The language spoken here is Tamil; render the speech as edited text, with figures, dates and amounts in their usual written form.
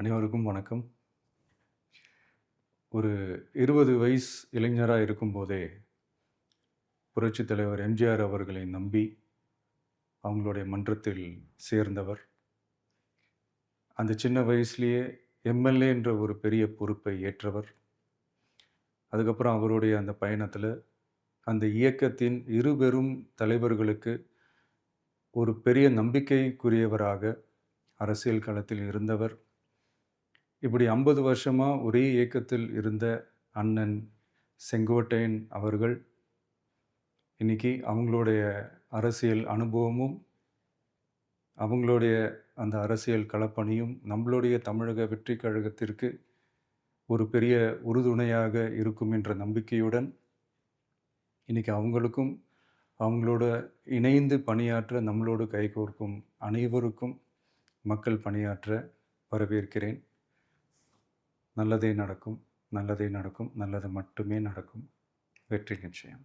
அனைவருக்கும் வணக்கம். ஒரு 20 வயசு இளைஞரா இருக்கும்போதே, புரட்சித் தலைவர் எம்ஜிஆர் அவர்களை நம்பி, அவங்களுடைய மன்றத்தில் சேர்ந்தவர். அந்த சின்ன வயசுலயே எம்எல்ஏ என்ற ஒரு பெரிய பொறுப்பை ஏற்றவர். அதுக்கப்புறம் அவருடைய அந்த பயணத்தில, அந்த இயக்கத்தின் இருபெரும் தலைவர்களுக்கு ஒரு பெரிய நம்பிக்கைக்குரியவராக அரசியல் களத்தில் இருந்தவர். இப்படி 50 வருஷமா ஒரே இயக்கத்தில் இருந்த அண்ணன் செங்கோட்டையன் அவர்கள், இன்னைக்கு அவங்களுடைய அரசியல் அனுபவமும், அவங்களுடைய அந்த அரசியல் களப்பணியும் நம்மளுடைய தமிழக வெற்றிக் கழகத்திற்கு ஒரு பெரிய உறுதுணையாக இருக்கும் என்ற நம்பிக்கையுடன், இன்னைக்கு அவங்களுக்கும், அவங்களோட இணைந்து பணியாற்ற நம்மளோடு கைகோர்க்கும் அனைவருக்கும் மக்கள் பணியாற்ற வரவேற்கிறேன். நல்லதே நடக்கும், நல்லதே நடக்கும், நல்லது மட்டுமே நடக்கும். வெற்றி நிச்சயம்.